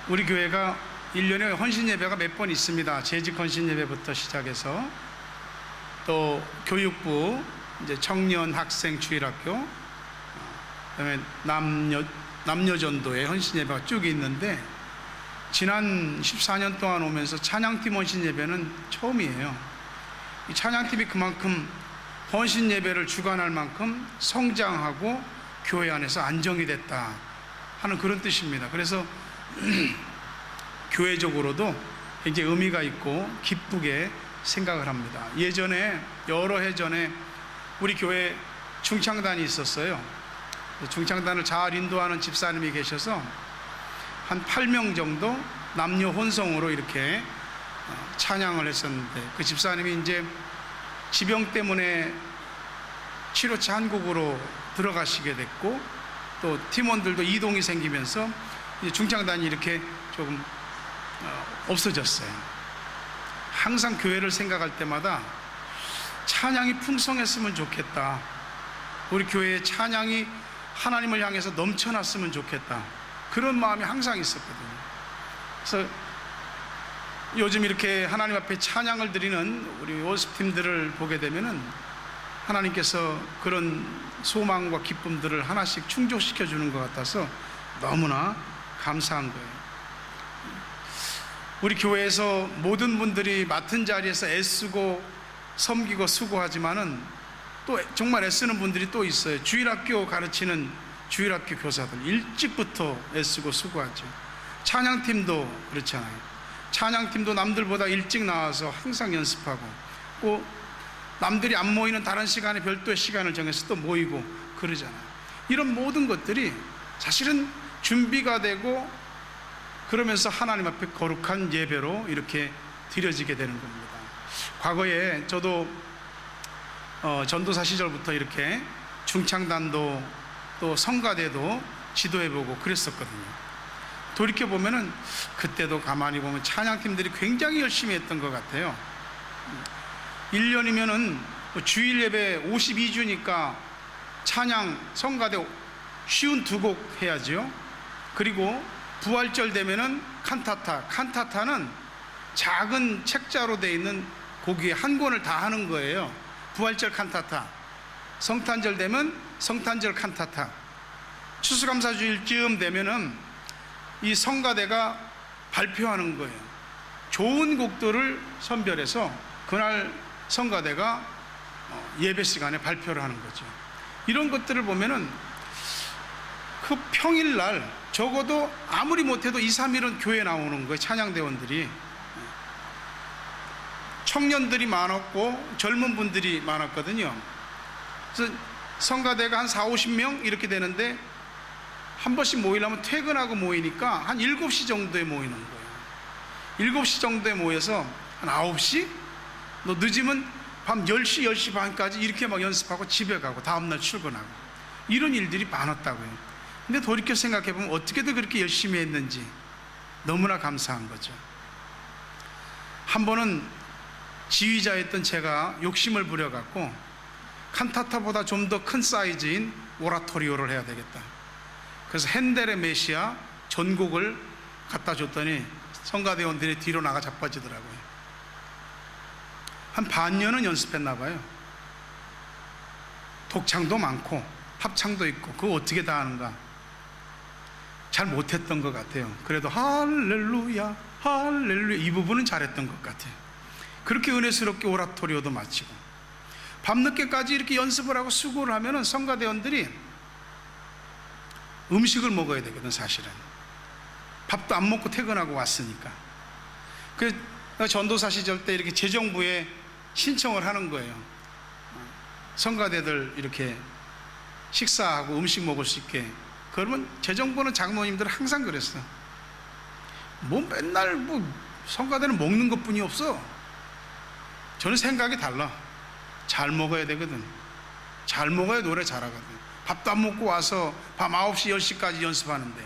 우리 교회가 1년에 헌신 예배가 몇 번 있습니다. 재직 헌신 예배부터 시작해서 또 교육부, 이제 청년 학생 주일학교, 그다음에 남녀 전도의 헌신 예배가 쭉 있는데, 지난 14년 동안 오면서 찬양팀 헌신 예배는 처음이에요. 이 찬양팀이 그만큼 헌신 예배를 주관할 만큼 성장하고 교회 안에서 안정이 됐다 하는 그런 뜻입니다. 그래서 교회적으로도 굉장히 의미가 있고 기쁘게 생각을 합니다. 예전에 여러 해 전에 우리 교회 중창단이 있었어요. 중창단을 잘 인도하는 집사님이 계셔서 한 8명 정도 남녀 혼성으로 이렇게 찬양을 했었는데, 그 집사님이 이제 지병 때문에 치료차 한국으로 들어가시게 됐고, 또 팀원들도 이동이 생기면서 이제 중창단이 이렇게 조금 없어졌어요. 항상 교회를 생각할 때마다 찬양이 풍성했으면 좋겠다, 우리 교회의 찬양이 하나님을 향해서 넘쳐났으면 좋겠다, 그런 마음이 항상 있었거든요. 그래서 요즘 이렇게 하나님 앞에 찬양을 드리는 우리 워십팀들을 보게 되면은 하나님께서 그런 소망과 기쁨들을 하나씩 충족시켜 주는 것 같아서 너무나 감사한 거예요. 우리 교회에서 모든 분들이 맡은 자리에서 애쓰고 섬기고 수고하지만은 또 정말 애쓰는 분들이 또 있어요. 주일학교 가르치는 주일학교 교사들 일찍부터 애쓰고 수고하죠. 찬양팀도 그렇잖아요. 찬양팀도 남들보다 일찍 나와서 항상 연습하고, 또 남들이 안 모이는 다른 시간에 별도의 시간을 정해서 또 모이고 그러잖아요. 이런 모든 것들이 사실은 준비가 되고, 그러면서 하나님 앞에 거룩한 예배로 이렇게 드려지게 되는 겁니다. 과거에 저도 전도사 시절부터 이렇게 중창단도 또 성가대도 지도해보고 그랬었거든요. 돌이켜보면은 그때도 가만히 보면 찬양팀들이 굉장히 열심히 했던 것 같아요. 1년이면은 주일 예배 52주니까 찬양 성가대 쉬운 2곡 해야죠. 그리고 부활절 되면은 칸타타는 작은 책자로 되어 있는 곡의 한 권을 다 하는 거예요. 부활절 칸타타. 성탄절 되면 성탄절 칸타타. 추수감사주일쯤 되면은 이 성가대가 발표하는 거예요. 좋은 곡들을 선별해서 그날 성가대가 예배 시간에 발표를 하는 거죠. 이런 것들을 보면은 그 평일날 적어도 아무리 못해도 2, 3일은 교회 나오는 거예요. 찬양대원들이. 청년들이 많았고 젊은 분들이 많았거든요. 그래서 성가대가 한 4, 50명 이렇게 되는데, 한 번씩 모이려면 퇴근하고 모이니까 한 7시 정도에 모이는 거예요. 7시 정도에 모여서 한 9시? 너 늦으면 밤 10시, 10시 반까지 이렇게 막 연습하고 집에 가고 다음날 출근하고, 이런 일들이 많았다고요. 근데 돌이켜 생각해보면 어떻게든 그렇게 열심히 했는지 너무나 감사한 거죠. 한 번은 지휘자였던 제가 욕심을 부려갖고 칸타타보다 좀 더 큰 사이즈인 오라토리오를 해야 되겠다. 그래서 핸델의 메시아 전곡을 갖다 줬더니 성가대원들이 뒤로 나가 자빠지더라고요. 한 반년은 연습했나 봐요. 독창도 많고 합창도 있고 그거 어떻게 다 하는가 잘 못했던 것 같아요. 그래도 할렐루야 할렐루야 이 부분은 잘했던 것 같아요. 그렇게 은혜스럽게 오라토리오도 마치고 밤늦게까지 이렇게 연습을 하고 수고를 하면은 성가대원들이 음식을 먹어야 되거든. 사실은 밥도 안 먹고 퇴근하고 왔으니까. 그 전도사 시절 때 이렇게 재정부에 신청을 하는 거예요. 성가대들 이렇게 식사하고 음식 먹을 수 있게. 그러면 재정부는 장로님들 항상 그랬어. 뭐 맨날 뭐 성가대는 먹는 것뿐이 없어. 저는 생각이 달라. 잘 먹어야 되거든. 잘 먹어야 노래 잘하거든. 밥도 안 먹고 와서 밤 9시 10시까지 연습하는데.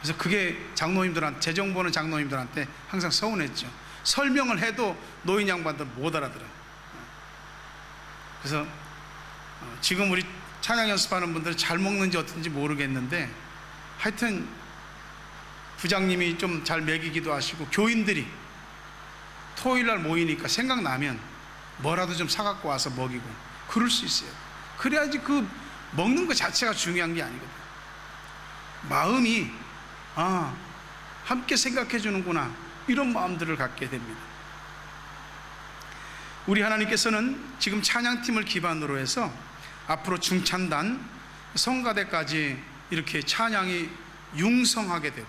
그래서 그게 장로님들한테, 재정부는 장로님들한테 항상 서운했죠. 설명을 해도 노인 양반들 못 알아들어. 그래서 지금 우리 찬양 연습하는 분들 잘 먹는지 어떤지 모르겠는데, 하여튼 부장님이 좀 잘 먹이기도 하시고 교인들이 토요일날 모이니까 생각나면 뭐라도 좀 사갖고 와서 먹이고 그럴 수 있어요. 그래야지 그 먹는 것 자체가 중요한 게 아니거든요. 마음이 함께 생각해 주는구나, 이런 마음들을 갖게 됩니다. 우리 하나님께서는 지금 찬양팀을 기반으로 해서 앞으로 중찬단, 성가대까지 이렇게 찬양이 융성하게 되고,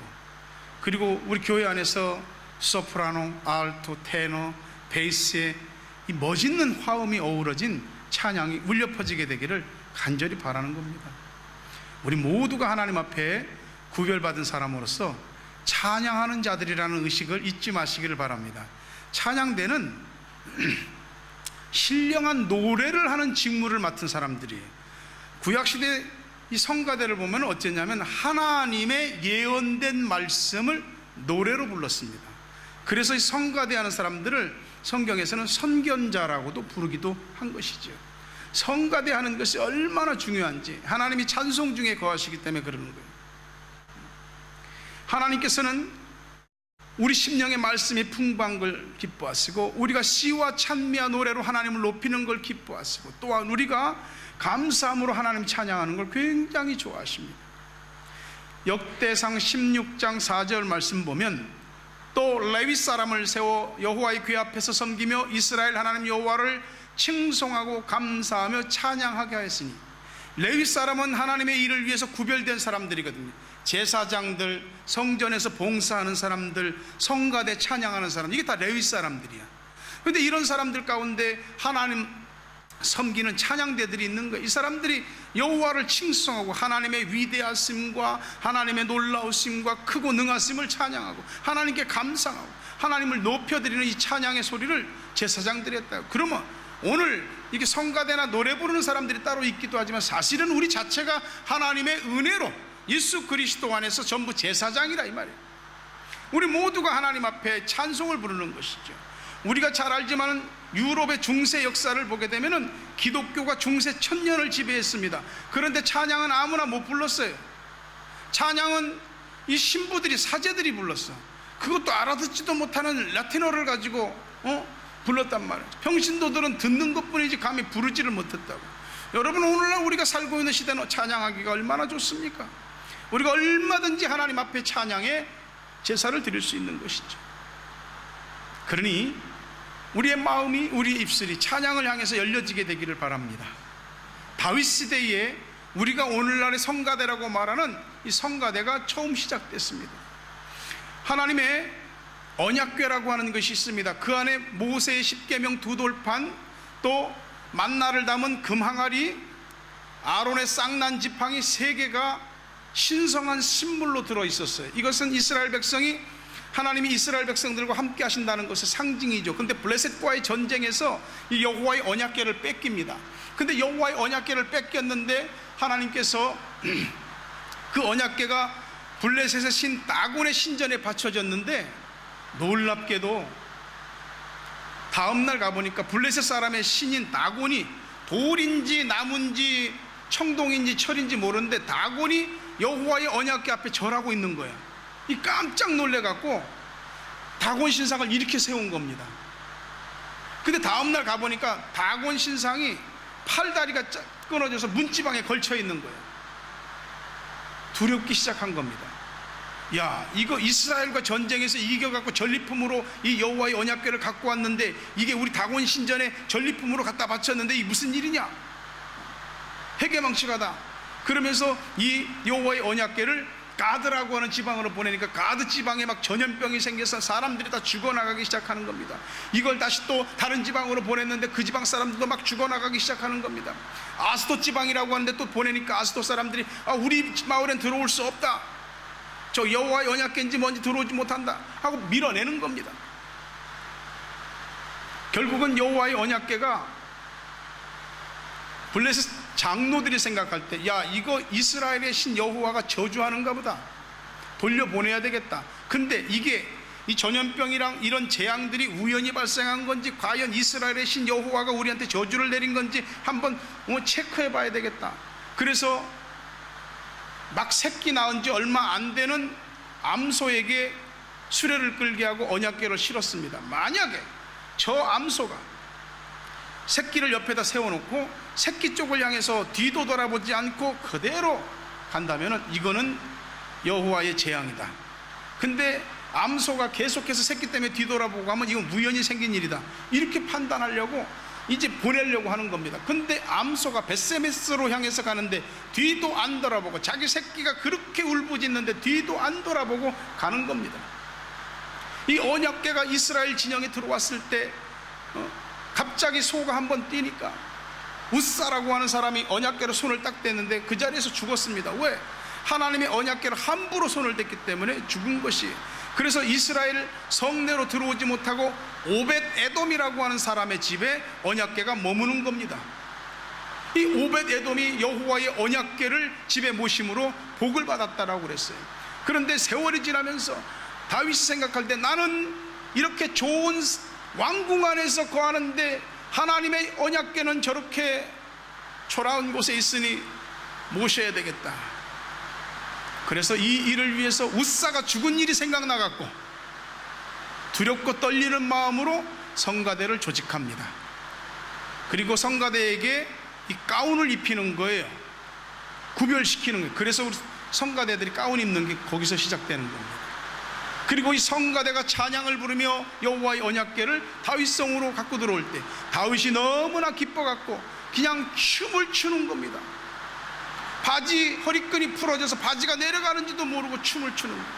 그리고 우리 교회 안에서 소프라노, 알토, 테너, 베이스의 이 멋있는 화음이 어우러진 찬양이 울려 퍼지게 되기를 간절히 바라는 겁니다. 우리 모두가 하나님 앞에 구별받은 사람으로서 찬양하는 자들이라는 의식을 잊지 마시기를 바랍니다. 찬양대는 신령한 노래를 하는 직무를 맡은 사람들이에요. 구약시대 이 성가대를 보면 어땠냐면 하나님의 예언된 말씀을 노래로 불렀습니다. 그래서 이 성가대 하는 사람들을 성경에서는 선견자라고도 부르기도 한 것이죠. 성가대 하는 것이 얼마나 중요한지 하나님이 찬송 중에 거하시기 때문에 그러는 거예요. 하나님께서는 우리 심령의 말씀이 풍부한 걸 기뻐하시고, 우리가 시와 찬미와 노래로 하나님을 높이는 걸 기뻐하시고, 또한 우리가 감사함으로 하나님 찬양하는 걸 굉장히 좋아하십니다. 역대상 16장 4절 말씀 보면, 또 레위 사람을 세워 여호와의 궤 앞에서 섬기며 이스라엘 하나님 여호와를 칭송하고 감사하며 찬양하게 하였으니, 레위 사람은 하나님의 일을 위해서 구별된 사람들이거든요. 제사장들, 성전에서 봉사하는 사람들, 성가대 찬양하는 사람, 이게 다 레위 사람들이야. 그런데 이런 사람들 가운데 하나님 섬기는 찬양대들이 있는 거예요. 이 사람들이 여호와를 칭송하고 하나님의 위대하심과 하나님의 놀라우심과 크고 능하심을 찬양하고 하나님께 감사하고 하나님을 높여드리는 이 찬양의 소리를 제사장들이 했다. 그러면 오늘 이게 성가대나 노래 부르는 사람들이 따로 있기도 하지만 사실은 우리 자체가 하나님의 은혜로 예수 그리스도 안에서 전부 제사장이라 이 말이에요. 우리 모두가 하나님 앞에 찬송을 부르는 것이죠. 우리가 잘 알지만 유럽의 중세 역사를 보게 되면 기독교가 중세 1000년을 지배했습니다. 그런데 찬양은 아무나 못 불렀어요. 찬양은 이 신부들이, 사제들이 불렀어. 그것도 알아듣지도 못하는 라틴어를 가지고 불렀단 말이에요. 평신도들은 듣는 것뿐이지 감히 부르지를 못했다고. 여러분, 오늘날 우리가 살고 있는 시대는 찬양하기가 얼마나 좋습니까? 우리가 얼마든지 하나님 앞에 찬양에 제사를 드릴 수 있는 것이죠. 그러니 우리의 마음이, 우리의 입술이 찬양을 향해서 열려지게 되기를 바랍니다. 다윗 시대에 우리가 오늘날의 성가대라고 말하는 이 성가대가 처음 시작됐습니다. 하나님의 언약궤라고 하는 것이 있습니다. 그 안에 모세의 십계명 2돌판, 또 만나를 담은 금항아리, 아론의 쌍난 지팡이 3개가 신성한 신물로 들어있었어요. 이것은 이스라엘 백성이, 하나님이 이스라엘 백성들과 함께 하신다는 것의 상징이죠. 근데 블레셋과의 전쟁에서 이 여호와의 언약궤를 뺏깁니다. 근데 여호와의 언약궤를 뺏겼는데 하나님께서 그 언약궤가 블레셋의 신 다곤의 신전에 바쳐졌는데, 놀랍게도 다음날 가보니까 블레셋 사람의 신인 다곤이 돌인지 나무인지 청동인지 철인지 모르는데 다곤이 여호와의 언약궤 앞에 절하고 있는 거예요. 이 깜짝 놀래갖고 다곤 신상을 이렇게 세운 겁니다. 근데 다음날 가보니까 다곤 신상이 팔다리가 끊어져서 문지방에 걸쳐 있는 거예요. 두렵기 시작한 겁니다. 야, 이거 이스라엘과 전쟁에서 이겨갖고 전리품으로 이 여호와의 언약궤를 갖고 왔는데, 이게 우리 다곤 신전에 전리품으로 갖다 바쳤는데 이 무슨 일이냐? 회개망측하다. 그러면서 이 여호와의 언약궤를 가드라고 하는 지방으로 보내니까 가드 지방에 막 전염병이 생겨서 사람들이 다 죽어나가기 시작하는 겁니다. 이걸 다시 또 다른 지방으로 보냈는데 그 지방 사람들도 막 죽어나가기 시작하는 겁니다. 아스도 지방이라고 하는데 또 보내니까 아스도 사람들이 우리 마을엔 들어올 수 없다, 저 여호와의 언약궤인지 뭔지 들어오지 못한다 하고 밀어내는 겁니다. 결국은 여호와의 언약궤가 블레셋 장로들이 생각할 때, 야, 이거 이스라엘의 신 여호와가 저주하는가 보다, 돌려보내야 되겠다. 근데 이게 이 전염병이랑 이런 재앙들이 우연히 발생한 건지, 과연 이스라엘의 신 여호와가 우리한테 저주를 내린 건지 한번 체크해 봐야 되겠다. 그래서 막 새끼 낳은 지 얼마 안 되는 암소에게 수레를 끌게 하고 언약궤를 실었습니다. 만약에 저 암소가 새끼를 옆에다 세워놓고 새끼 쪽을 향해서 뒤도 돌아보지 않고 그대로 간다면 이거는 여호와의 재앙이다. 근데 암소가 계속해서 새끼 때문에 뒤돌아보고 하면 이건 우연히 생긴 일이다, 이렇게 판단하려고 이제 보내려고 하는 겁니다. 근데 암소가 벳세메스로 향해서 가는데 뒤도 안 돌아보고, 자기 새끼가 그렇게 울부짖는데 뒤도 안 돌아보고 가는 겁니다. 이 언약궤가 이스라엘 진영에 들어왔을 때 갑자기 소가 한번 뛰니까 우사라고 하는 사람이 언약궤로 손을 딱 댔는데 그 자리에서 죽었습니다. 왜? 하나님의 언약궤로 함부로 손을 댔기 때문에 죽은 것이. 그래서 이스라엘 성내로 들어오지 못하고 오벳 에돔이라고 하는 사람의 집에 언약궤가 머무는 겁니다. 이 오벳 에돔이 여호와의 언약궤를 집에 모심으로 복을 받았다라고 그랬어요. 그런데 세월이 지나면서 다윗이 생각할 때 나는 이렇게 좋은 왕궁 안에서 거하는데 하나님의 언약궤는 저렇게 초라한 곳에 있으니 모셔야 되겠다. 그래서 이 일을 위해서 우사가 죽은 일이 생각나갖고 두렵고 떨리는 마음으로 성가대를 조직합니다. 그리고 성가대에게 이 가운을 입히는 거예요. 구별시키는 거예요. 그래서 우리 성가대들이 가운 입는 게 거기서 시작되는 겁니다. 그리고 이 성가대가 찬양을 부르며 여호와의 언약궤를 다윗성으로 갖고 들어올 때 다윗이 너무나 기뻐갖고 그냥 춤을 추는 겁니다. 바지 허리끈이 풀어져서 바지가 내려가는지도 모르고 춤을 추는 거예요.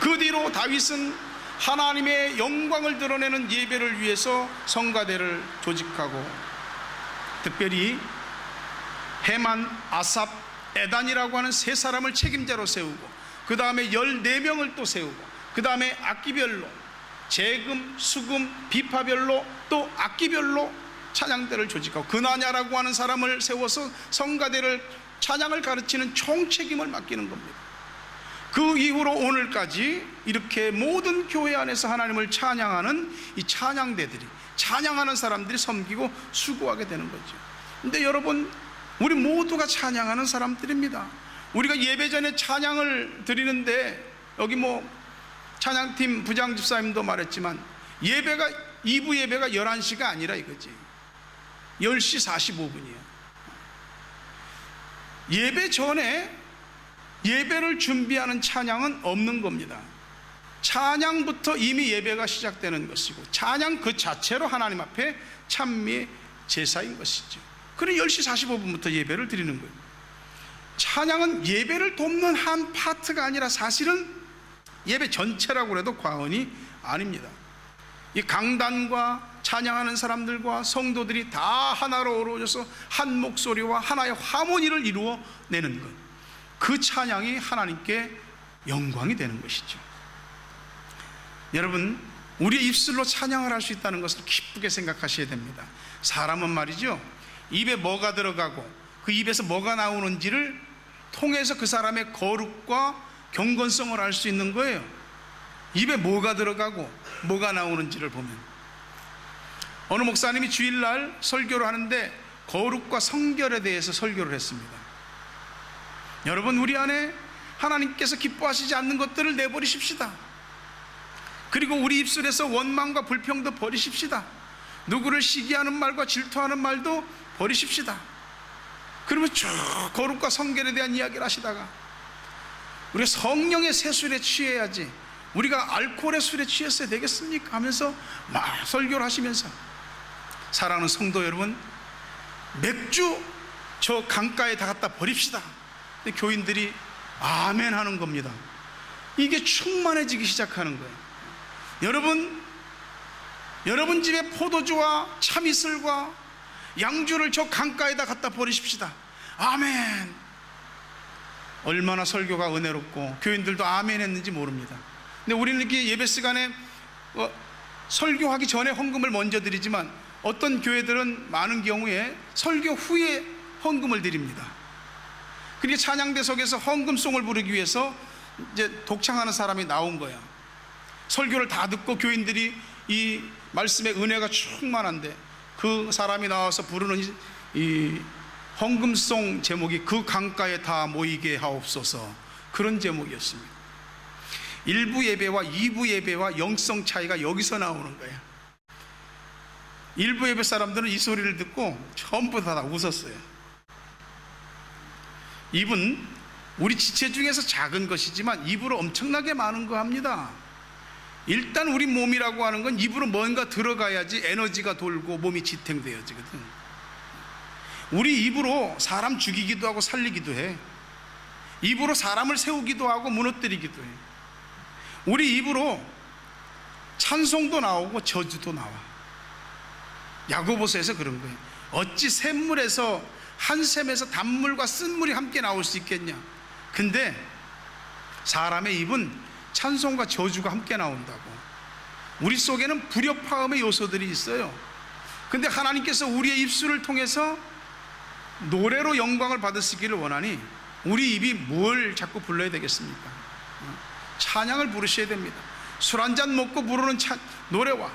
그 뒤로 다윗은 하나님의 영광을 드러내는 예배를 위해서 성가대를 조직하고, 특별히 헤만, 아삽, 에단이라고 하는 세 사람을 책임자로 세우고, 그 다음에 14명을 또 세우고, 그 다음에 악기별로 재금, 수금, 비파별로 또 악기별로 찬양대를 조직하고, 그나냐라고 하는 사람을 세워서 성가대를 찬양을 가르치는 총책임을 맡기는 겁니다. 그 이후로 오늘까지 이렇게 모든 교회 안에서 하나님을 찬양하는 이 찬양대들이, 찬양하는 사람들이 섬기고 수고하게 되는 거죠. 근데 여러분, 우리 모두가 찬양하는 사람들입니다. 우리가 예배 전에 찬양을 드리는데, 여기 뭐 찬양팀 부장 집사님도 말했지만 예배가 2부 예배가 11시가 아니라 이거지, 10시 45분이에요 예배 전에 예배를 준비하는 찬양은 없는 겁니다. 찬양부터 이미 예배가 시작되는 것이고, 찬양 그 자체로 하나님 앞에 찬미의 제사인 것이죠. 그래 10시 45분부터 예배를 드리는 거예요. 찬양은 예배를 돕는 한 파트가 아니라 사실은 예배 전체라고 해도 과언이 아닙니다. 이 강단과 찬양하는 사람들과 성도들이 다 하나로 어우러져서 한 목소리와 하나의 하모니를 이루어내는 것, 그 찬양이 하나님께 영광이 되는 것이죠. 여러분, 우리의 입술로 찬양을 할 수 있다는 것을 기쁘게 생각하셔야 됩니다. 사람은 말이죠, 입에 뭐가 들어가고 그 입에서 뭐가 나오는지를 통해서 그 사람의 거룩과 경건성을 알 수 있는 거예요. 입에 뭐가 들어가고 뭐가 나오는지를 보면. 어느 목사님이 주일날 설교를 하는데 거룩과 성결에 대해서 설교를 했습니다. 여러분, 우리 안에 하나님께서 기뻐하시지 않는 것들을 내버리십시다. 그리고 우리 입술에서 원망과 불평도 버리십시다. 누구를 시기하는 말과 질투하는 말도 버리십시다. 그러면 쭉 거룩과 성결에 대한 이야기를 하시다가 우리가 성령의 새술에 취해야지 우리가 알코올의 술에 취했어야 되겠습니까? 하면서 막 설교를 하시면서, 사랑하는 성도 여러분, 맥주 저 강가에 다 갖다 버립시다. 근데 교인들이 아멘 하는 겁니다. 이게 충만해지기 시작하는 거예요. 여러분 집에 포도주와 참이슬과 양주를 저 강가에다 갖다 버리십시다. 아멘. 얼마나 설교가 은혜롭고 교인들도 아멘 했는지 모릅니다. 근데 우리는 이렇게 예배 시간에 설교하기 전에 헌금을 먼저 드리지만, 어떤 교회들은 많은 경우에 설교 후에 헌금을 드립니다. 그렇게 찬양대석에서 헌금송을 부르기 위해서 이제 독창하는 사람이 나온 거야. 설교를 다 듣고 교인들이 이 말씀의 은혜가 충만한데 그 사람이 나와서 부르는 이 헌금송 제목이 그 강가에 다 모이게 하옵소서, 그런 제목이었습니다. 일부 예배와 2부 예배와 영성 차이가 여기서 나오는 거야. 일부 예배 사람들은 이 소리를 듣고 전부 다 웃었어요. 입은 우리 지체 중에서 작은 것이지만 입으로 엄청나게 많은 거 합니다. 일단 우리 몸이라고 하는 건 입으로 뭔가 들어가야지 에너지가 돌고 몸이 지탱되어지거든. 우리 입으로 사람 죽이기도 하고 살리기도 해. 입으로 사람을 세우기도 하고 무너뜨리기도 해. 우리 입으로 찬송도 나오고 저주도 나와. 야고보서에서 그런 거예요. 어찌 샘물에서 한 샘에서 단물과 쓴물이 함께 나올 수 있겠냐. 근데 사람의 입은 찬송과 저주가 함께 나온다고. 우리 속에는 불협화음의 요소들이 있어요. 근데 하나님께서 우리의 입술을 통해서 노래로 영광을 받으시기를 원하니 우리 입이 뭘 자꾸 불러야 되겠습니까? 찬양을 부르셔야 됩니다. 술 한잔 먹고 부르는 노래와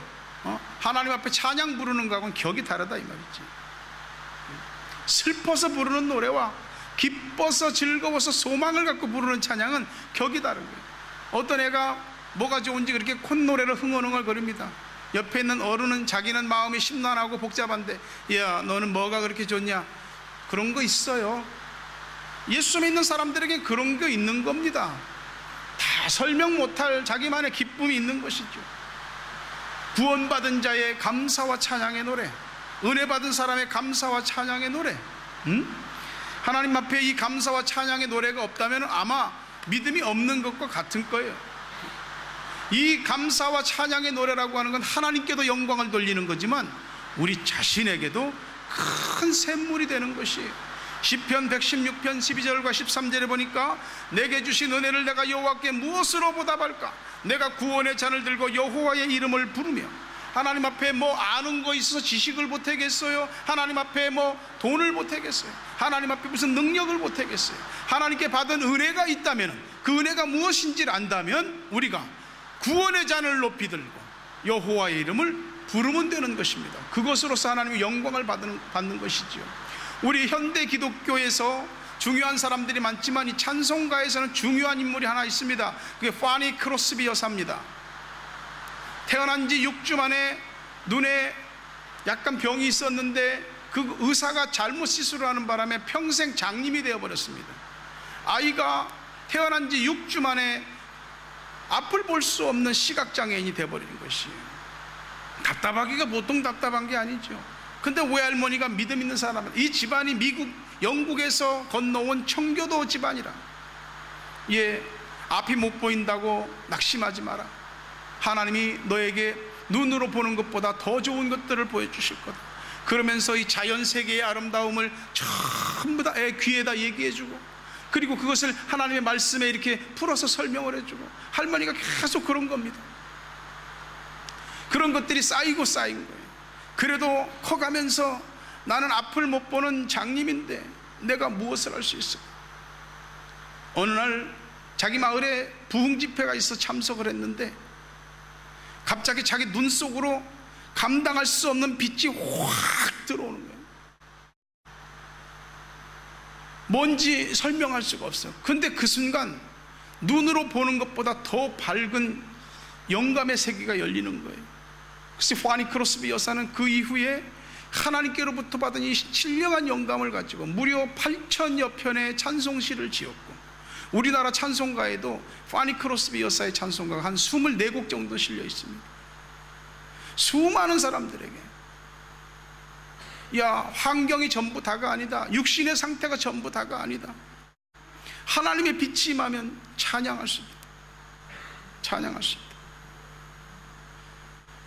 하나님 앞에 찬양 부르는 거하고는 격이 다르다 이 말이지. 슬퍼서 부르는 노래와 기뻐서 즐거워서 소망을 갖고 부르는 찬양은 격이 다른 거예요. 어떤 애가 뭐가 좋은지 그렇게 콧노래를 흥얼흥얼 거립니다. 옆에 있는 어른은 자기는 마음이 심란하고 복잡한데, 야 너는 뭐가 그렇게 좋냐? 그런 거 있어요. 예수 믿는 사람들에게 그런 거 있는 겁니다. 다 설명 못할 자기만의 기쁨이 있는 것이죠. 구원받은 자의 감사와 찬양의 노래, 은혜 받은 사람의 감사와 찬양의 노래, 하나님 앞에 이 감사와 찬양의 노래가 없다면 아마 믿음이 없는 것과 같은 거예요. 이 감사와 찬양의 노래라고 하는 건 하나님께도 영광을 돌리는 거지만 우리 자신에게도 큰 샘물이 되는 것이에요. 시편 116편 12절과 13절에 보니까 내게 주신 은혜를 내가 여호와께 무엇으로 보답할까? 내가 구원의 잔을 들고 여호와의 이름을 부르며. 하나님 앞에 뭐 아는 거 있어서 지식을 보태겠어요? 하나님 앞에 뭐 돈을 보태겠어요? 하나님 앞에 무슨 능력을 보태겠어요? 하나님께 받은 은혜가 있다면 그 은혜가 무엇인지를 안다면 우리가 구원의 잔을 높이 들고 여호와의 이름을 부르면 되는 것입니다. 그것으로서 하나님의 영광을 받는 것이지요. 우리 현대 기독교에서 중요한 사람들이 많지만 이 찬송가에서는 중요한 인물이 하나 있습니다. 그게 파니 크로스비 여사입니다. 태어난 지 6주 만에 눈에 약간 병이 있었는데 그 의사가 잘못 시술을 하는 바람에 평생 장님이 되어버렸습니다. 아이가 태어난 지 6주 만에 앞을 볼 수 없는 시각장애인이 되어버리는 것이에요. 답답하기가 보통 답답한 게 아니죠. 근데 외할머니가 믿음 있는 사람은, 이 집안이 영국에서 건너온 청교도 집안이라, 앞이 못 보인다고 낙심하지 마라. 하나님이 너에게 눈으로 보는 것보다 더 좋은 것들을 보여주실 거다. 그러면서 이 자연세계의 아름다움을 전부 다 애 귀에다 얘기해주고, 그리고 그것을 하나님의 말씀에 이렇게 풀어서 설명을 해주고, 할머니가 계속 그런 겁니다. 그런 것들이 쌓이고 쌓인 거예요. 그래도 커가면서 나는 앞을 못 보는 장님인데 내가 무엇을 할 수 있을까? 어느 날 자기 마을에 부흥 집회가 있어 참석을 했는데 갑자기 자기 눈 속으로 감당할 수 없는 빛이 확 들어오는 거예요. 뭔지 설명할 수가 없어요. 근데 그 순간 눈으로 보는 것보다 더 밝은 영감의 세계가 열리는 거예요. 그래서 파니 크로스비 여사는 그 이후에 하나님께로부터 받은 이 신령한 영감을 가지고 무려 8,000여 편의 찬송시를 지었고, 우리나라 찬송가에도 파니 크로스비 여사의 찬송가가 한 24곡 정도 실려 있습니다. 수많은 사람들에게, 야, 환경이 전부 다가 아니다, 육신의 상태가 전부 다가 아니다, 하나님의 빛이 임하면 찬양할 수 있다. 찬양할 수 있다.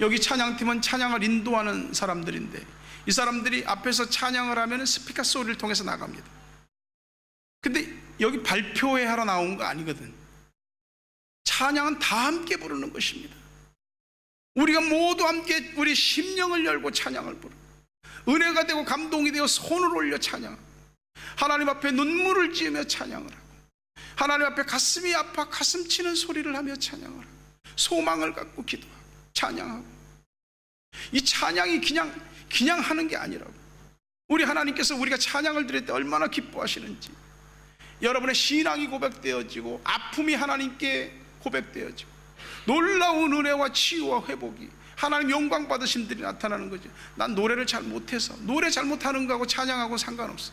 여기 찬양팀은 찬양을 인도하는 사람들인데, 이 사람들이 앞에서 찬양을 하면 스피커 소리를 통해서 나갑니다. 근데 여기 발표회 하러 나온 거 아니거든. 찬양은 다 함께 부르는 것입니다. 우리가 모두 함께 우리 심령을 열고 찬양을 부르고, 은혜가 되고 감동이 되어 손을 올려 찬양, 하나님 앞에 눈물을 지으며 찬양을 하고, 하나님 앞에 가슴이 아파 가슴 치는 소리를 하며 찬양을 하고, 소망을 갖고 기도하고 찬양하고. 이 찬양이 그냥 하는 게 아니라고. 우리 하나님께서 우리가 찬양을 드릴 때 얼마나 기뻐하시는지, 여러분의 신앙이 고백되어지고 아픔이 하나님께 고백되어지고 놀라운 은혜와 치유와 회복이 하나님 영광 받으신 분들이 나타나는 거죠. 난 노래를 잘 못해서, 노래 잘못하는 거하고 찬양하고 상관없어.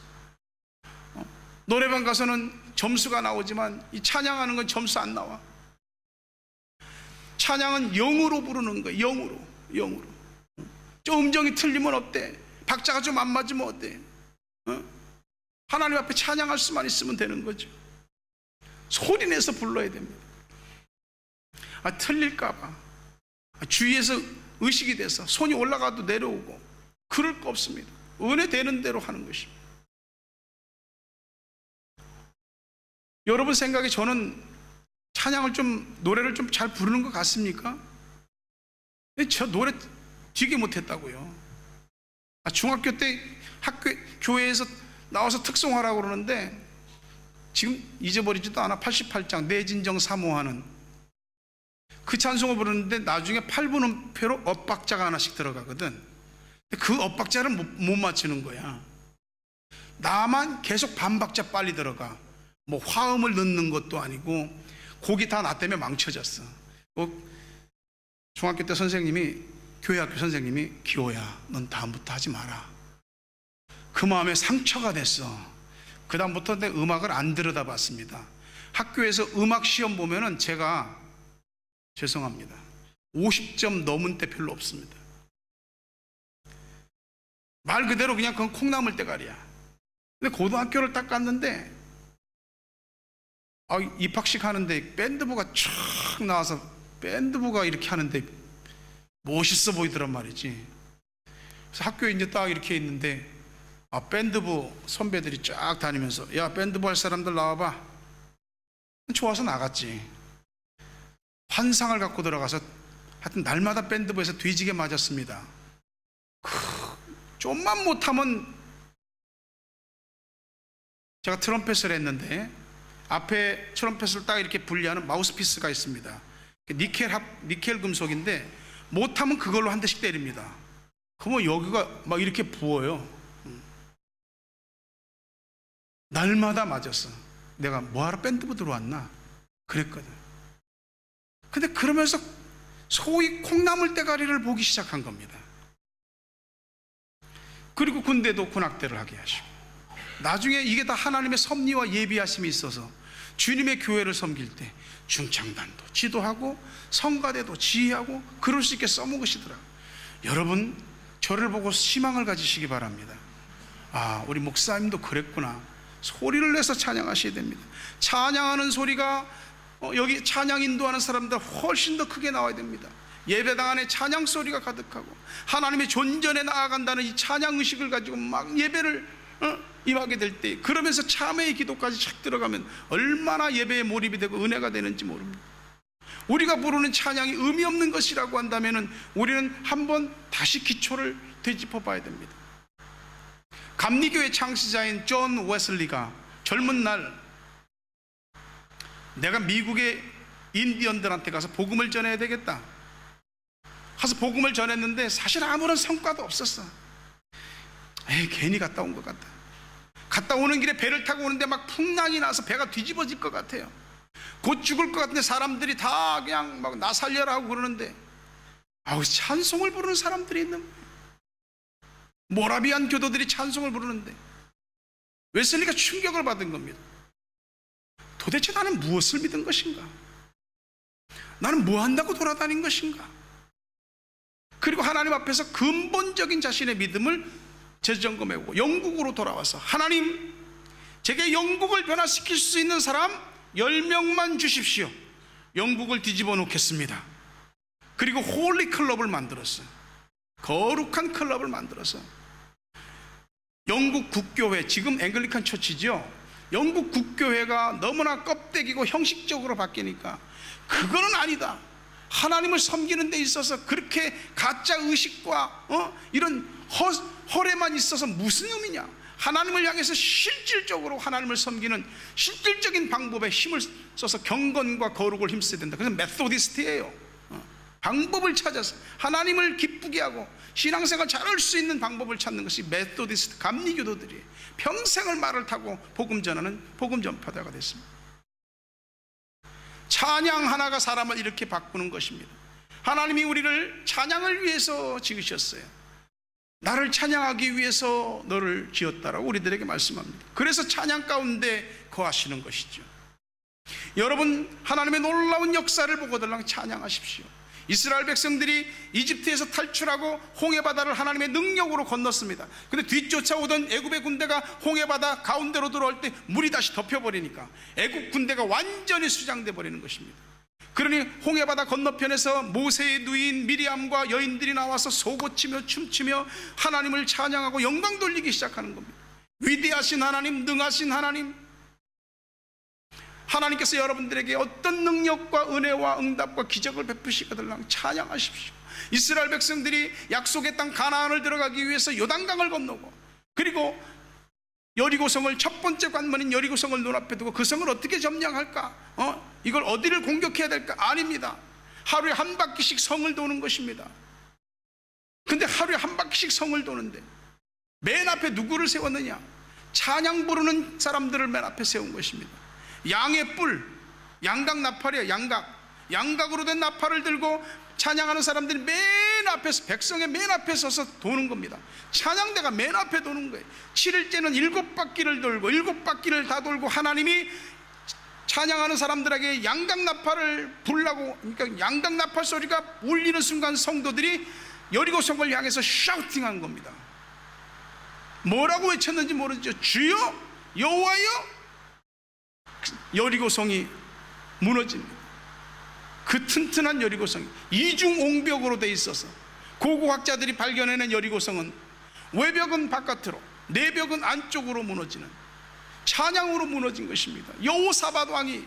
노래방 가서는 점수가 나오지만 이 찬양하는 건 점수 안 나와. 찬양은 영으로 부르는 거예요. 영으로. 좀 음정이 틀리면 어때? 박자가 좀 안 맞으면 어때? 하나님 앞에 찬양할 수만 있으면 되는 거죠. 소리 내서 불러야 됩니다. 틀릴까봐 주위에서 의식이 돼서 손이 올라가도 내려오고 그럴 거 없습니다. 은혜 되는 대로 하는 것입니다. 여러분 생각에 저는 찬양을 노래를 좀 잘 부르는 것 같습니까? 저 노래 되게 못했다고요. 중학교 때 교회에서 나와서 특송하라고 그러는데 지금 잊어버리지도 않아. 88장 내 진정 사모하는 그 찬송을 부르는데 나중에 8분음표로 엇박자가 하나씩 들어가거든. 그 엇박자를 못 맞추는 거야. 나만 계속 반박자 빨리 들어가. 뭐 화음을 넣는 것도 아니고 곡이 다 나 때문에 망쳐졌어. 중학교 때 교회 학교 선생님이 기호야, 넌 다음부터 하지 마라. 그 마음에 상처가 됐어. 그 다음부터 내 음악을 안 들여다봤습니다. 학교에서 음악 시험 보면은 제가 죄송합니다, 50점 넘은 때 별로 없습니다. 말 그대로 그냥 그건 콩나물 대가리야. 근데 고등학교를 딱 갔는데 입학식 하는데 밴드부가 촥 나와서 밴드부가 이렇게 하는데 멋있어 보이더란 말이지. 그래서 학교에 이제 딱 이렇게 있는데 밴드부 선배들이 쫙 다니면서 야, 밴드부 할 사람들 나와봐. 좋아서 나갔지. 환상을 갖고 들어가서 하여튼 날마다 밴드부에서 뒤지게 맞았습니다. 좀만 못하면 제가 트럼펫을 했는데 앞에 트럼펫을 딱 이렇게 분리하는 마우스피스가 있습니다. 니켈 금속인데 못하면 그걸로 한 대씩 때립니다. 그러면 여기가 막 이렇게 부어요. 날마다 맞았어. 내가 뭐하러 밴드부 들어왔나 그랬거든. 근데 그러면서 소위 콩나물 대가리를 보기 시작한 겁니다. 그리고 군대도 군악대를 하게 하시고 나중에 이게 다 하나님의 섭리와 예비하심이 있어서 주님의 교회를 섬길 때 중창단도 지도하고 성가대도 지휘하고 그럴 수 있게 써먹으시더라고요. 여러분 저를 보고 희망을 가지시기 바랍니다. 우리 목사님도 그랬구나. 소리를 내서 찬양하셔야 됩니다. 찬양하는 소리가 여기 찬양 인도하는 사람들 훨씬 더 크게 나와야 됩니다. 예배당 안에 찬양 소리가 가득하고 하나님의 존전에 나아간다는 이 찬양 의식을 가지고 막 예배를 임하게 될 때, 그러면서 참회의 기도까지 착 들어가면 얼마나 예배에 몰입이 되고 은혜가 되는지 모릅니다. 우리가 부르는 찬양이 의미 없는 것이라고 한다면 우리는 한번 다시 기초를 되짚어 봐야 됩니다. 감리교회 창시자인 존 웨슬리가 젊은 날 내가 미국의 인디언들한테 가서 복음을 전해야 되겠다. 가서 복음을 전했는데 사실 아무런 성과도 없었어. 괜히 갔다 온 것 같다. 갔다 오는 길에 배를 타고 오는데 막 풍랑이 나서 배가 뒤집어질 것 같아요. 곧 죽을 것 같은데 사람들이 다 그냥 막 나 살려라 하고 그러는데 찬송을 부르는 사람들이 있는 거예요. 모라비안 교도들이 찬송을 부르는데 웨슬리가 충격을 받은 겁니다. 도대체 나는 무엇을 믿은 것인가? 나는 뭐 한다고 돌아다닌 것인가? 그리고 하나님 앞에서 근본적인 자신의 믿음을 재점검해보고 영국으로 돌아와서 하나님, 제게 영국을 변화시킬 수 있는 사람 10명만 주십시오. 영국을 뒤집어 놓겠습니다. 그리고 홀리 클럽을 만들었어요. 거룩한 클럽을 만들어서 영국 국교회, 지금 앵글리칸 처치죠. 영국 국교회가 너무나 껍데기고 형식적으로 바뀌니까 그거는 아니다. 하나님을 섬기는 데 있어서 그렇게 가짜 의식과 이런 허례만 있어서 무슨 의미냐. 하나님을 향해서 실질적으로 하나님을 섬기는 실질적인 방법에 힘을 써서 경건과 거룩을 힘써야 된다. 그래서 메소디스트예요. 방법을 찾아서 하나님을 기쁘게 하고 신앙생활 잘할 수 있는 방법을 찾는 것이 메소디스트 감리교도들이에요. 평생을 말을 타고 복음 전하는 복음 전파자가 됐습니다. 찬양 하나가 사람을 이렇게 바꾸는 것입니다. 하나님이 우리를 찬양을 위해서 지으셨어요. 나를 찬양하기 위해서 너를 지었다라고 우리들에게 말씀합니다. 그래서 찬양 가운데 거하시는 것이죠. 여러분, 하나님의 놀라운 역사를 보고들랑 찬양하십시오. 이스라엘 백성들이 이집트에서 탈출하고 홍해바다를 하나님의 능력으로 건넜습니다. 근데 뒤쫓아오던 애굽의 군대가 홍해바다 가운데로 들어올 때 물이 다시 덮여버리니까 애굽 군대가 완전히 수장돼 버리는 것입니다. 그러니 홍해바다 건너편에서 모세의 누이인 미리암과 여인들이 나와서 소고치며 춤추며 하나님을 찬양하고 영광 돌리기 시작하는 겁니다. 위대하신 하나님, 능하신 하나님, 하나님께서 여러분들에게 어떤 능력과 은혜와 응답과 기적을 베푸시거든 찬양하십시오. 이스라엘 백성들이 약속의 땅 가나안을 들어가기 위해서 요단강을 건너고, 그리고 여리고성을, 첫 번째 관문인 여리고성을 눈앞에 두고 그 성을 어떻게 점령할까? 이걸 어디를 공격해야 될까? 아닙니다. 하루에 한 바퀴씩 성을 도는 것입니다. 근데 하루에 한 바퀴씩 성을 도는데 맨 앞에 누구를 세웠느냐? 찬양 부르는 사람들을 맨 앞에 세운 것입니다. 양의 뿔, 양각 나팔이에요. 양각으로 된 나팔을 들고 찬양하는 사람들이 맨 앞에서, 백성의 맨 앞에 서서 도는 겁니다. 찬양대가 맨 앞에 도는 거예요. 7일째는 7바퀴를 돌고 7바퀴를 다 돌고 하나님이 찬양하는 사람들에게 양각 나팔을 불라고, 그러니까 양각 나팔 소리가 울리는 순간 성도들이 여리고성을 향해서 샤우팅한 겁니다. 뭐라고 외쳤는지 모르죠. 주여, 여호와여. 여리고성이 무너집니다. 그 튼튼한 여리고성이 이중옹벽으로 돼 있어서 고고학자들이 발견해낸 여리고성은 외벽은 바깥으로, 내벽은 안쪽으로 무너지는 찬양으로 무너진 것입니다. 여호사밧 왕이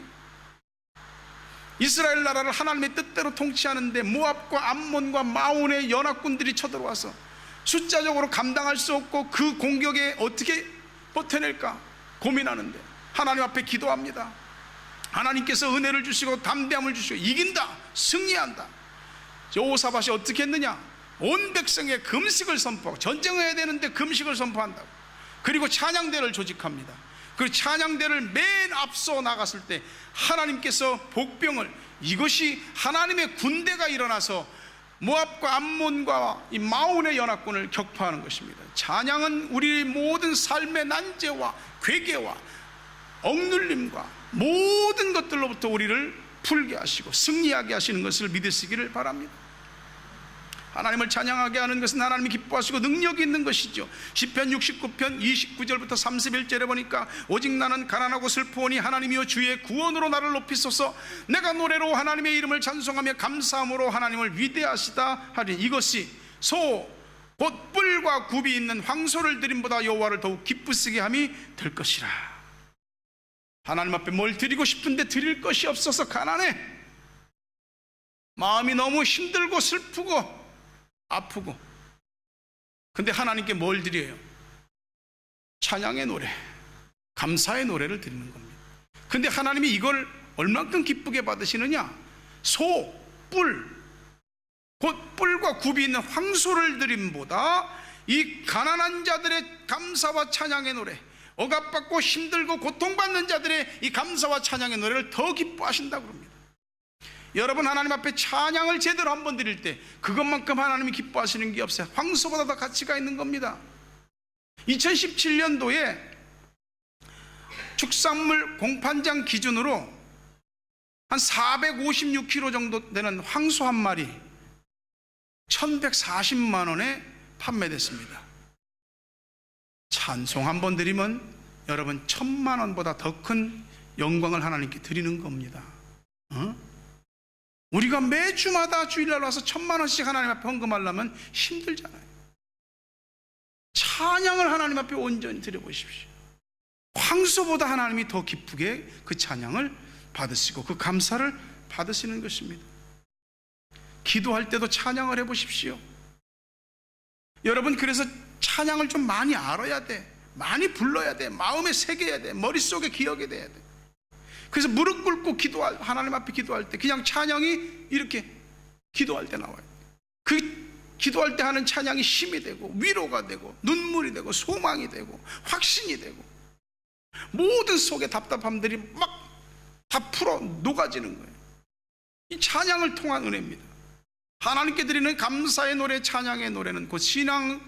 이스라엘 나라를 하나님의 뜻대로 통치하는데 모압과 암몬과 마온의 연합군들이 쳐들어와서 숫자적으로 감당할 수 없고 그 공격에 어떻게 버텨낼까 고민하는데 하나님 앞에 기도합니다. 하나님께서 은혜를 주시고 담대함을 주시고 이긴다, 승리한다. 여호사밧이 어떻게 했느냐? 온 백성에 금식을 선포하고, 전쟁해야 되는데 금식을 선포한다고. 그리고 찬양대를 조직합니다. 그 찬양대를 맨 앞서 나갔을 때 하나님께서 복병을, 이것이 하나님의 군대가 일어나서 모압과 암몬과 이 마온의 연합군을 격파하는 것입니다. 찬양은 우리 모든 삶의 난제와 괴계와 억눌림과 모든 것들로부터 우리를 풀게 하시고 승리하게 하시는 것을 믿으시기를 바랍니다. 하나님을 찬양하게 하는 것은 하나님이 기뻐하시고 능력이 있는 것이죠. 시편 69편 29절부터 31절에 보니까 오직 나는 가난하고 슬프오니 하나님이여 주의 구원으로 나를 높이소서. 내가 노래로 하나님의 이름을 찬송하며 감사함으로 하나님을 위대하시다 하리. 이것이 소 곧 뿔과 굽이 있는 황소를 드림보다 여호와를 더욱 기쁘시게 함이 될 것이라. 하나님 앞에 뭘 드리고 싶은데 드릴 것이 없어서 가난해. 마음이 너무 힘들고 슬프고 아프고. 근데 하나님께 뭘 드려요? 찬양의 노래, 감사의 노래를 드리는 겁니다. 근데 하나님이 이걸 얼만큼 기쁘게 받으시느냐? 소, 뿔, 곧 뿔과 굽이 있는 황소를 드림보다 이 가난한 자들의 감사와 찬양의 노래, 억압받고 힘들고 고통받는 자들의 이 감사와 찬양의 노래를 더 기뻐하신다고 합니다. 여러분, 하나님 앞에 찬양을 제대로 한번 드릴 때 그것만큼 하나님이 기뻐하시는 게 없어요. 황소보다 더 가치가 있는 겁니다. 2017년도에 축산물 공판장 기준으로 한 456kg 정도 되는 황소 한 마리 1140만 원에 판매됐습니다. 찬송 한번 드리면 여러분 1000만 원보다 더 큰 영광을 하나님께 드리는 겁니다. 우리가 매주마다 주일날 와서 1000만 원씩 하나님 앞에 헌금하려면 힘들잖아요. 찬양을 하나님 앞에 온전히 드려보십시오. 황소보다 하나님이 더 기쁘게 그 찬양을 받으시고 그 감사를 받으시는 것입니다. 기도할 때도 찬양을 해보십시오. 여러분, 그래서 찬양을 좀 많이 알아야 돼. 많이 불러야 돼. 마음에 새겨야 돼. 머릿속에 기억이 돼야 돼. 그래서 무릎 꿇고 하나님 앞에 기도할 때 그냥 찬양이 이렇게 기도할 때 나와요. 그 기도할 때 하는 찬양이 힘이 되고 위로가 되고 눈물이 되고 소망이 되고 확신이 되고 모든 속의 답답함들이 막 다 풀어 녹아지는 거예요. 이 찬양을 통한 은혜입니다. 하나님께 드리는 감사의 노래, 찬양의 노래는 곧 신앙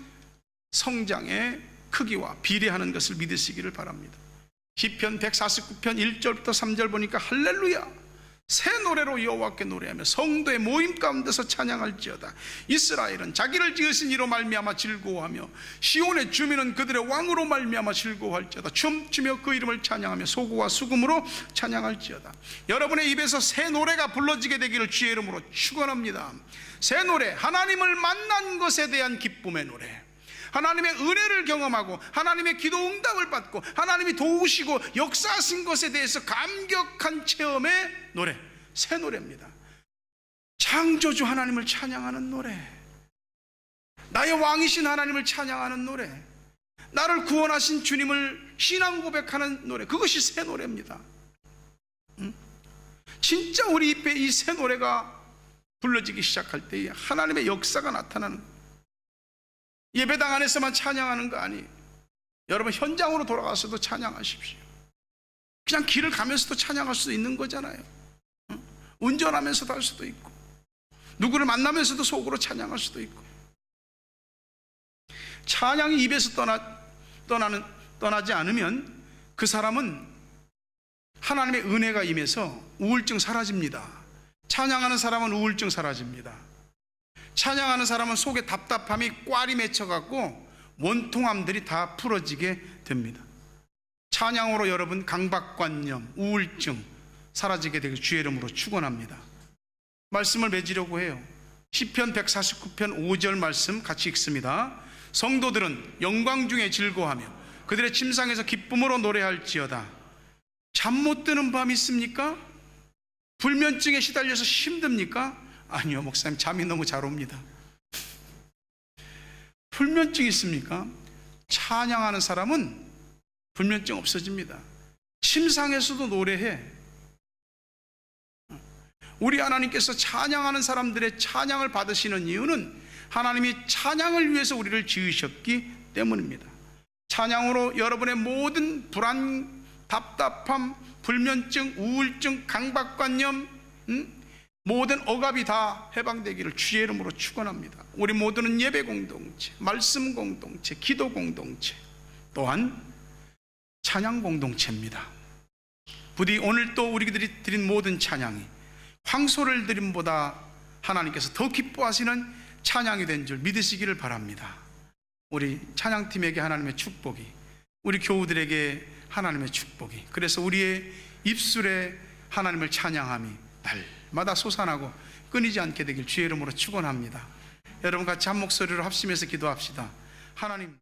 성장의 크기와 비례하는 것을 믿으시기를 바랍니다. 시편 149편 1절부터 3절 보니까 할렐루야, 새 노래로 여호와께 노래하며 성도의 모임 가운데서 찬양할지어다. 이스라엘은 자기를 지으신 이로 말미암아 즐거워하며 시온의 주민은 그들의 왕으로 말미암아 즐거워할지어다. 춤추며 그 이름을 찬양하며 소고와 수금으로 찬양할지어다. 여러분의 입에서 새 노래가 불러지게 되기를 주의 이름으로 축원합니다. 새 노래, 하나님을 만난 것에 대한 기쁨의 노래, 하나님의 은혜를 경험하고 하나님의 기도 응답을 받고 하나님이 도우시고 역사하신 것에 대해서 감격한 체험의 노래, 새 노래입니다. 창조주 하나님을 찬양하는 노래, 나의 왕이신 하나님을 찬양하는 노래, 나를 구원하신 주님을 신앙 고백하는 노래, 그것이 새 노래입니다. 진짜 우리 입에 이 새 노래가 불러지기 시작할 때에 하나님의 역사가 나타나는, 예배당 안에서만 찬양하는 거 아니에요. 여러분 현장으로 돌아가서도 찬양하십시오. 그냥 길을 가면서도 찬양할 수도 있는 거잖아요. 운전하면서도 할 수도 있고, 누구를 만나면서도 속으로 찬양할 수도 있고. 찬양이 입에서 떠나지 않으면 그 사람은 하나님의 은혜가 임해서 우울증 사라집니다. 찬양하는 사람은 우울증 사라집니다. 찬양하는 사람은 속에 답답함이 꽈리 맺혀갖고 원통함들이 다 풀어지게 됩니다. 찬양으로 여러분 강박관념, 우울증 사라지게 되길 주의 이름으로 축원합니다. 말씀을 맺으려고 해요. 시편 149편 5절 말씀 같이 읽습니다. 성도들은 영광 중에 즐거워하며 그들의 침상에서 기쁨으로 노래할지어다. 잠 못 드는 밤 있습니까? 불면증에 시달려서 힘듭니까? 아니요, 목사님, 잠이 너무 잘 옵니다. 불면증 있습니까? 찬양하는 사람은 불면증 없어집니다. 침상에서도 노래해. 우리 하나님께서 찬양하는 사람들의 찬양을 받으시는 이유는 하나님이 찬양을 위해서 우리를 지으셨기 때문입니다. 찬양으로 여러분의 모든 불안, 답답함, 불면증, 우울증, 강박관념, 모든 억압이 다 해방되기를 주의 이름으로 축원합니다. 우리 모두는 예배 공동체, 말씀 공동체, 기도 공동체, 또한 찬양 공동체입니다. 부디 오늘 또 우리들이 드린 모든 찬양이 황소를 드림보다 하나님께서 더 기뻐하시는 찬양이 된 줄 믿으시기를 바랍니다. 우리 찬양팀에게 하나님의 축복이, 우리 교우들에게 하나님의 축복이, 그래서 우리의 입술에 하나님을 찬양함이 날마다 솟아나고 끊이지 않게 되길 주의 이름으로 축원합니다. 여러분 같이 한 목소리로 합심해서 기도합시다. 하나님,